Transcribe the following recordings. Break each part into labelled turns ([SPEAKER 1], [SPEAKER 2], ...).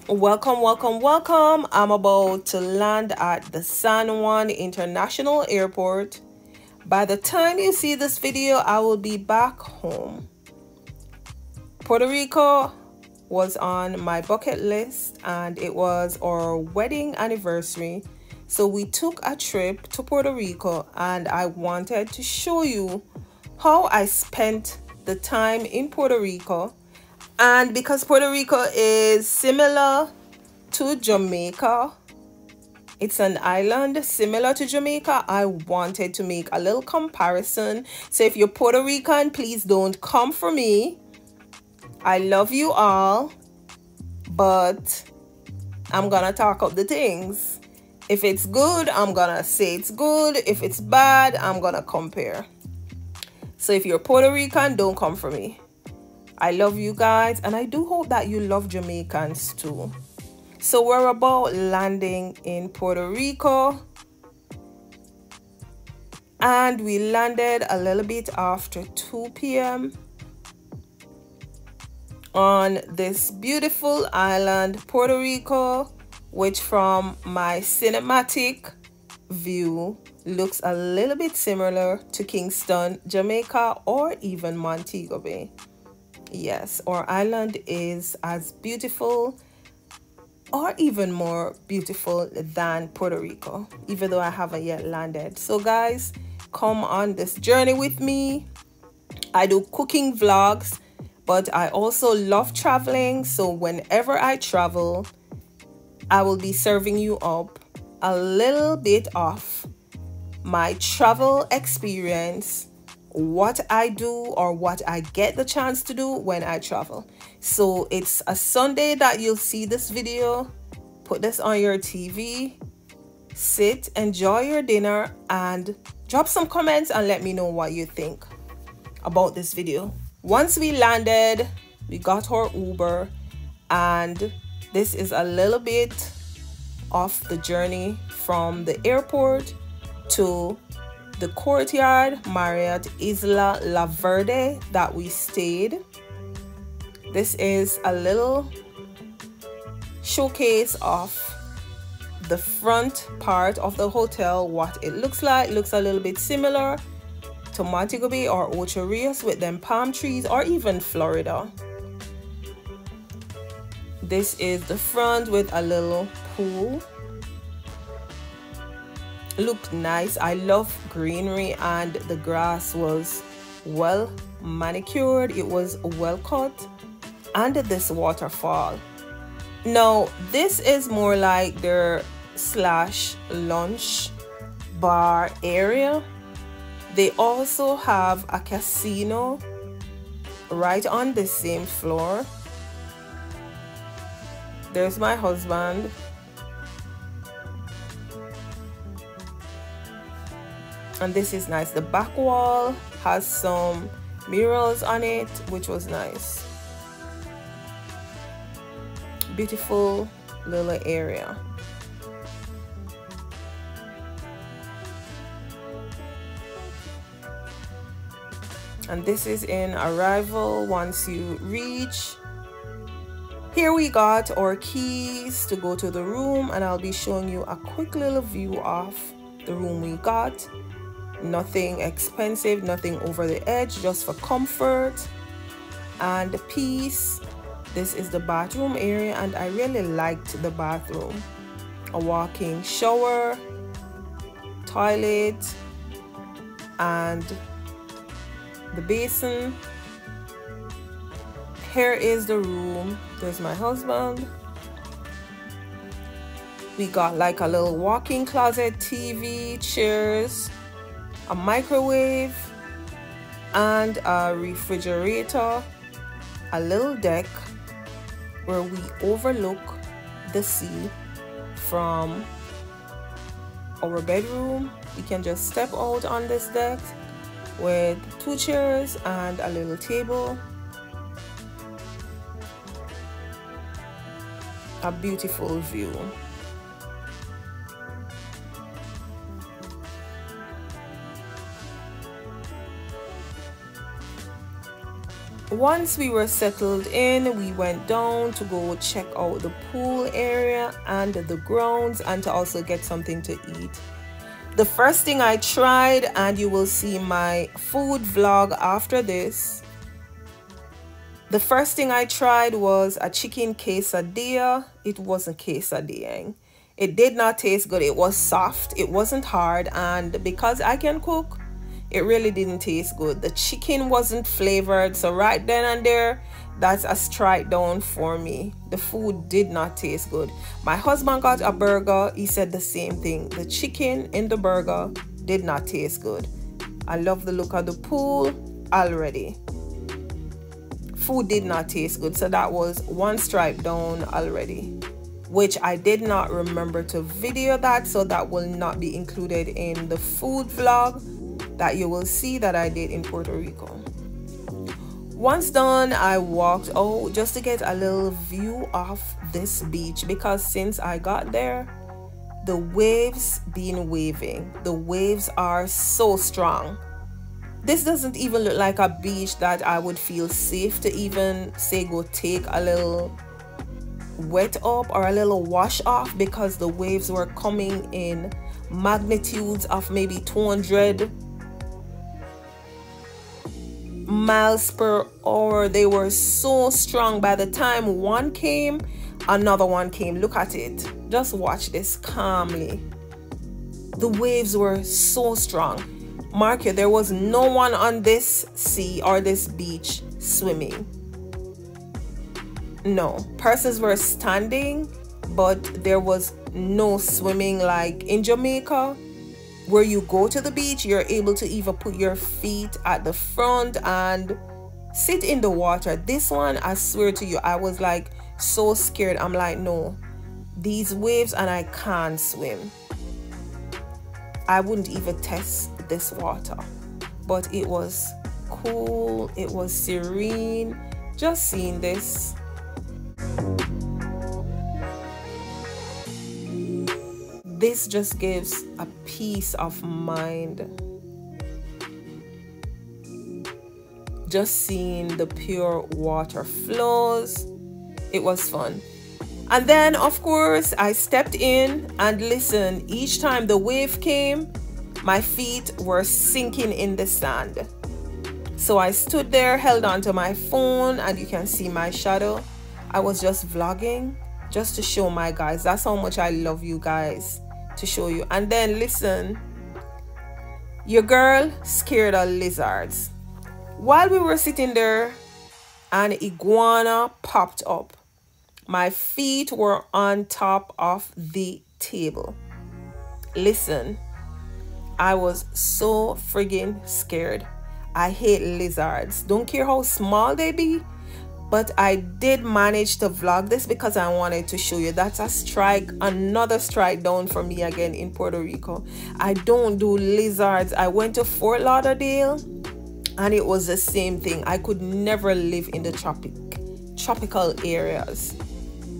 [SPEAKER 1] Welcome, welcome, welcome. I'm about to land at the San Juan International Airport. By the time you see this video, I will be back home. Puerto Rico was on my bucket list and it was our wedding anniversary. So we took a trip to Puerto Rico and I wanted to show you how I spent the time in Puerto Rico. And because Puerto Rico is similar to Jamaica, it's an island similar to Jamaica, I wanted to make a little comparison. So if you're Puerto Rican, please don't come for me. I love you all, but I'm gonna talk up the things. If it's good, I'm gonna say it's good. If it's bad, I'm gonna compare. So if you're Puerto Rican, don't come for me. I love you guys, and I do hope that you love Jamaicans too. So we're about landing in Puerto Rico, and we landed a little bit after 2 p.m. on this beautiful island, Puerto Rico, which from my cinematic view looks a little bit similar to Kingston, Jamaica, or even Montego Bay. Yes, our island is as beautiful or even more beautiful than Puerto Rico, even though I haven't yet landed. So guys, come on this journey with me. I do cooking vlogs, but I also love traveling. So whenever I travel, I will be serving you up a little bit of my travel experience, what I do or what I get the chance to do when I travel. So it's a Sunday that you'll see this video. Put this on your TV, sit, enjoy your dinner, and drop some comments and let me know what you think about this video. Once we landed, we got our Uber, and this is a little bit of the journey from the airport to the Courtyard Marriott Isla La Verde that we stayed. This is a little showcase of the front part of the hotel, what it looks like. It looks a little bit similar to Montego Bay or Ocho Rios with them palm trees, or even Florida. This is the front with a little pool. Looked nice. I love greenery, and the grass was well manicured. It was well cut. And this waterfall. Now this is more like their /lunch bar area. They also have a casino right on the same floor. There's my husband. And this is nice. The back wall has some murals on it, which was nice. Beautiful little area. And this is in arrival. Once you reach here, we got our keys to go to the room, and I'll be showing you a quick little view of the room we got. Nothing expensive, nothing over the edge, just for comfort and peace. This is the bathroom area, and I really liked the bathroom. A walk-in shower, toilet, and the basin. Here is the room. There's my husband. We got like a little walk-in closet, TV, chairs, a microwave, and a refrigerator, a little deck where we overlook the sea from our bedroom. We can just step out on this deck with 2 chairs and a little table. A beautiful view. Once we were settled in, we went down to go check out the pool area and the grounds, and to also get something to eat. The first thing I tried, and you will see my food vlog after this, the first thing I tried was a chicken quesadilla. It wasn't quesadilla. It did not taste good. It was soft, it wasn't hard, and because I can cook, it really didn't taste good. The chicken wasn't flavored, so right then and there, that's a strike down for me. The food did not taste good. My husband got a burger. He said the same thing. The chicken in the burger did not taste good. I love the look of the pool already. Food did not taste good, so that was one strike down already, which I did not remember to video that, so that will not be included in the food vlog that you will see that I did in Puerto Rico. Once done, I walked out just to get a little view of this beach, because since I got there, the waves been waving. The waves are so strong. This doesn't even look like a beach that I would feel safe to even say go take a little wet up or a little wash off, because the waves were coming in magnitudes of maybe 200 miles per hour. They were so strong. By the time one came, another one came. Look at it. Just watch this calmly. The waves were so strong. Mark you, there was no one on this sea or this beach swimming. No, persons were standing, but there was no swimming like in Jamaica, where you go to the beach, you're able to even put your feet at the front and sit in the water. This one, I swear to you, I was like so scared. I'm like, no, these waves, and I can't swim. I wouldn't even test this water. But it was cool, it was serene, just seeing this. This just gives a peace of mind. Just seeing the pure water flows, it was fun. And then of course I stepped in, and listen, each time the wave came, my feet were sinking in the sand. So I stood there, held onto my phone, and you can see my shadow. I was just vlogging just to show my guys. That's how much I love you guys, to show you. And then listen, your girl scared of lizards. While we were sitting there, an iguana popped up. My feet were on top of the table. Listen, I was so friggin' scared. I hate lizards. Don't care how small they be. But I did manage to vlog this because I wanted to show you. That's a strike, another strike down for me again in Puerto Rico. I don't do lizards. I went to Fort Lauderdale and it was the same thing. I could never live in the tropical areas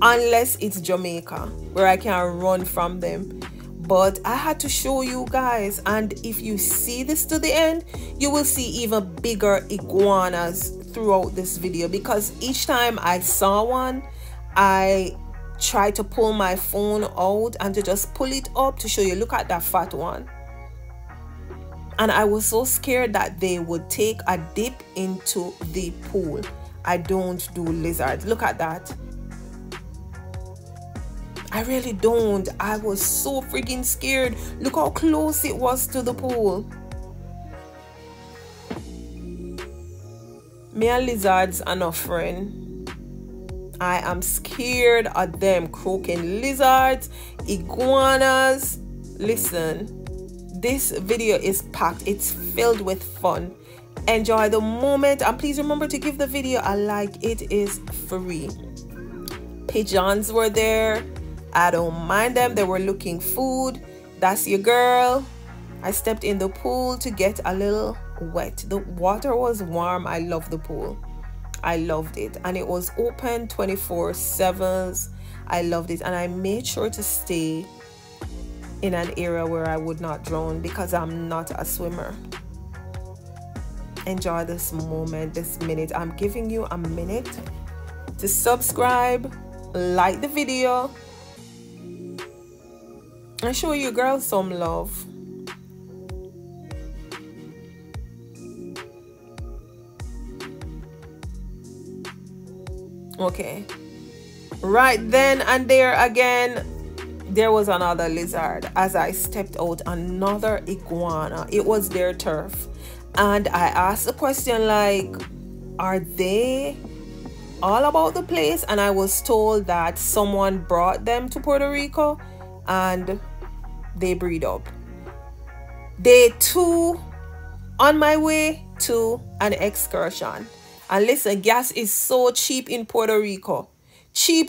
[SPEAKER 1] unless it's Jamaica, where I can run from them. But I had to show you guys, and if you see this to the end, you will see even bigger iguanas throughout this video, because each time I saw one, I tried to pull my phone out and to just pull it up to show you. Look at that fat one. And I was so scared that they would take a dip into the pool. I don't do lizards. Look at that. I really don't. I was so freaking scared. Look how close it was to the pool. Me and lizards are not friend. I am scared of them. Croaking lizards, iguanas. Listen, this video is packed. It's filled with fun. Enjoy the moment, and please remember to give the video a like. It is free. Pigeons were there. I don't mind them. They were looking food. That's your girl. I stepped in the pool to get a little wet. The water was warm. I love the pool. I loved it, and it was open 24/7. I loved it, and I made sure to stay in an area where I would not drown because I'm not a swimmer. enjoy this moment, this minute. I'm giving you a minute to subscribe, like the video, and show your girl some love. Okay, right then and there again, there was another lizard. As I stepped out, another iguana. It was their turf, and I asked the question like, are they all about the place? And I was told that someone brought them to Puerto Rico and they breed up. Day 2 on my way to an excursion. And listen, gas is so cheap in Puerto Rico. Cheap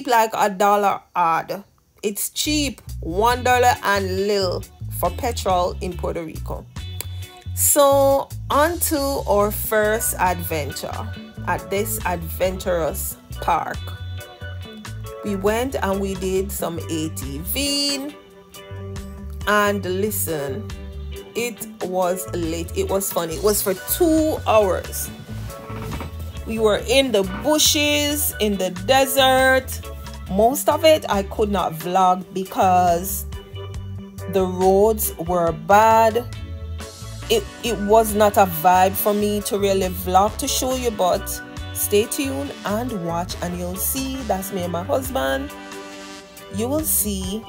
[SPEAKER 1] like $1 odd. It's cheap, $1 and lil for petrol in Puerto Rico. So on to our first adventure at this adventurous park. We went and we did some ATVing, and listen, it was lit. It was fun. It was for 2 hours. We were in the bushes, in the desert. Most of it I could not vlog because the roads were bad. It was not a vibe for me to really vlog to show you, but stay tuned and watch and you'll see. That's me and my husband. You will see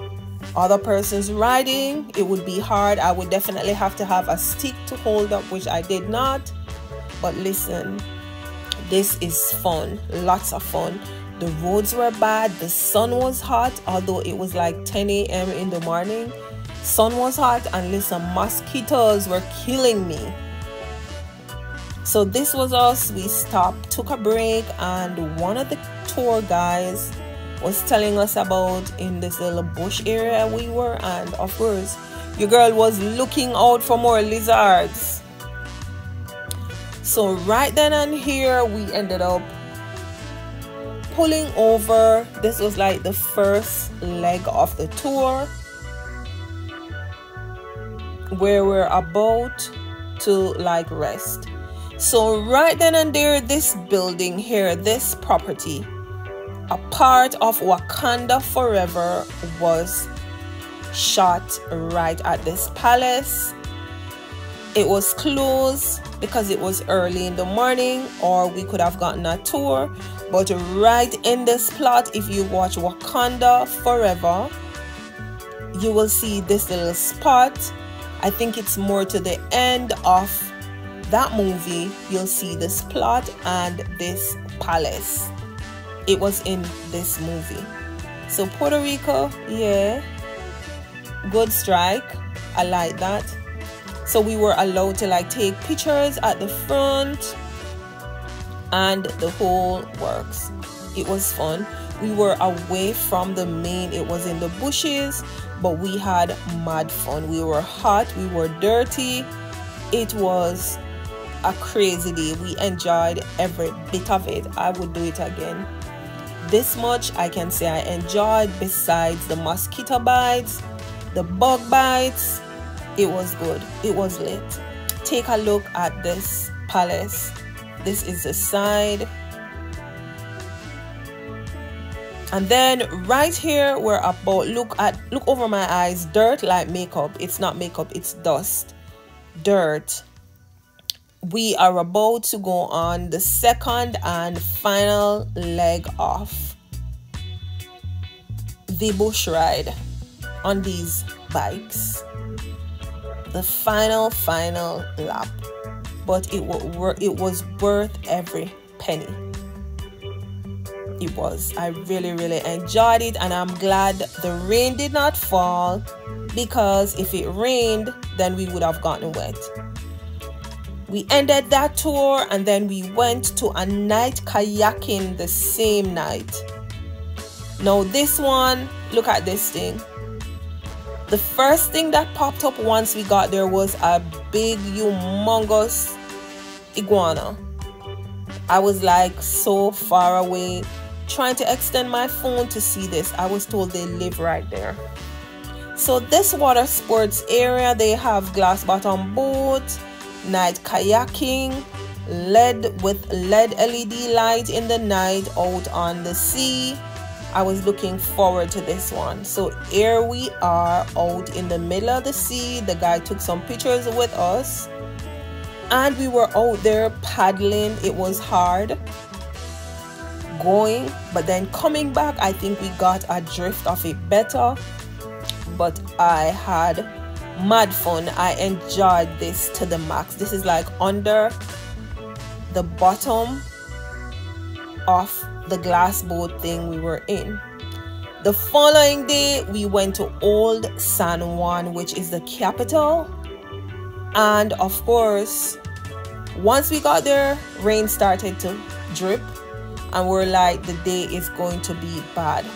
[SPEAKER 1] other persons riding. It would be hard. I would definitely have to have a stick to hold up, which I did not. But listen, this is fun, lots of fun. The roads were bad, the sun was hot, although it was like 10 a.m. in the morning. Sun was hot, and listen, mosquitoes were killing me. So this was us. We stopped, took a break, and one of the tour guys was telling us about in this little bush area we were, and of course your girl was looking out for more lizards. So right then and here we ended up pulling over. This was like the first leg of the tour, where we're about to like rest. So right then and there, this building here, this property, a part of Wakanda Forever, was shot right at this palace. It was closed because it was early in the morning, or we could have gotten a tour. But right in this plot, if you watch Wakanda Forever, you will see this little spot. I think it's more to the end of that movie. You'll see this plot and this palace. It was in this movie. So Puerto Rico, yeah, good strike. I like that. So we were allowed to like take pictures at the front and the whole works. It was fun. We were away from the main, it was in the bushes, but we had mad fun. We were hot, we were dirty. It was a crazy day. We enjoyed every bit of it. I would do it again. This much I can say I enjoyed, besides the mosquito bites, the bug bites. It was good. It was lit. Take a look at this palace. This is the side. And then right here we're about, look over my eyes, dirt like makeup. It's not makeup, it's dust, dirt. We are about to go on the second and final leg of the bush ride on these bikes. The final lap, but it was worth every penny. It was. I really enjoyed it, and I'm glad the rain did not fall, because if it rained, then we would have gotten wet. We ended that tour, and then we went to a night kayaking the same night. Now this one, look at this thing. The first thing that popped up once we got there was a big, humongous iguana. I was like so far away, trying to extend my phone to see this. I was told they live right there. So this water sports area, they have glass bottom boats, night kayaking, LED LED light in the night out on the sea. I was looking forward to this one. So here we are out in the middle of the sea. The guy took some pictures with us and we were out there paddling. It was hard going, but then coming back, I think we got a drift of it better. But I had mad fun. I enjoyed this to the max. This is like under the bottom of the glass boat thing we were in. The following day we went to Old San Juan, which is the capital, and of course once we got there, rain started to drip and we're like, the day is going to be bad.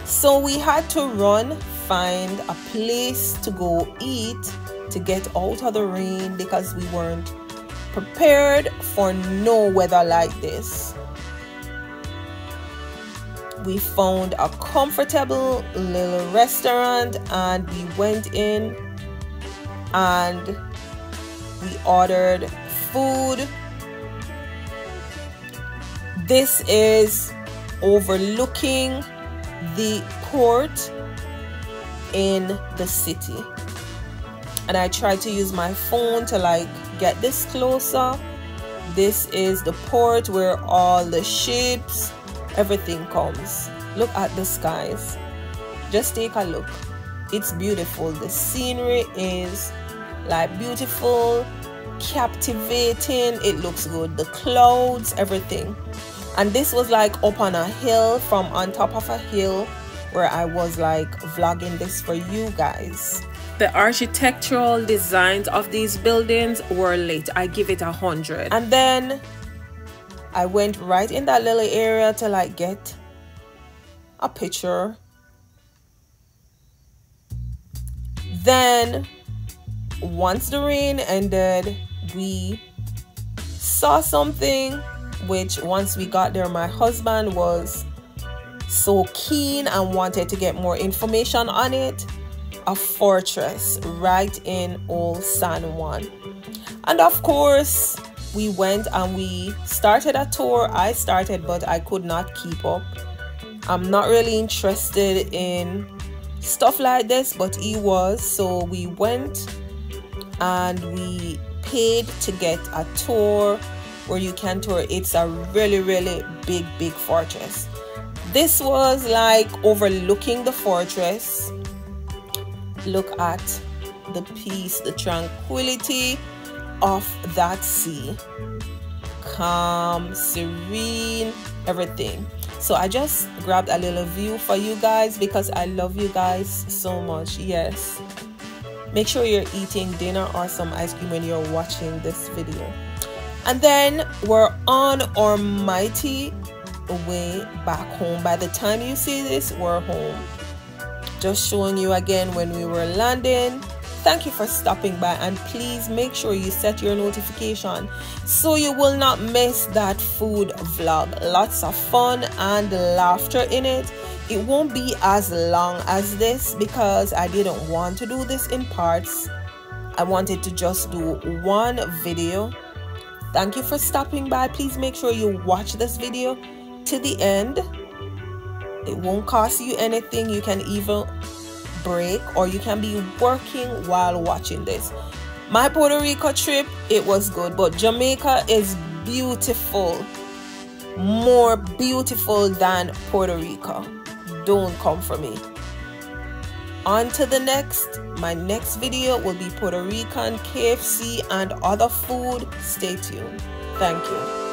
[SPEAKER 1] So we had to run, find a place to go eat to get out of the rain because we weren't prepared for no weather like this. We found a comfortable little restaurant and we went in and we ordered food. This is overlooking the port in the city, and I tried to use my phone to like get this closer. This is the port where all the ships, everything comes. Look at the skies, just take a look. It's beautiful. The scenery is like beautiful, captivating. It looks good, the clouds, everything. And this was like up on a hill, from on top of a hill, where I was like vlogging this for you guys. The architectural designs of these buildings were lit. I give it 100. And then I went right in that little area to like get a picture. Then once the rain ended, we saw something which once we got there, my husband was so keen and wanted to get more information on it. A fortress right in Old San Juan. And of course we went and we started a tour. I started, but I could not keep up. I'm not really interested in stuff like this, but he was. So we went and we paid to get a tour where you can tour. It's a really big fortress. This was like overlooking the fortress. Look at the peace, the tranquility of that sea. Calm, serene, everything. So I just grabbed a little view for you guys because I love you guys so much. Yes, make sure you're eating dinner or some ice cream when you're watching this video. And then we're on our mighty way back home. By the time you see this, we're home. Just showing you again when we were landing. Thank you for stopping by, and please make sure you set your notification so you will not miss that food vlog. Lots of fun and laughter in it. It won't be as long as this because I didn't want to do this in parts. I wanted to just do one video. Thank you for stopping by. Please make sure you watch this video to the end. It won't cost you anything. You can even break or you can be working while watching this. My Puerto Rico trip, it was good, but Jamaica is beautiful, more beautiful than Puerto Rico. Don't come for me. On to the next. My next video will be Puerto Rican KFC and other food. Stay tuned. Thank you.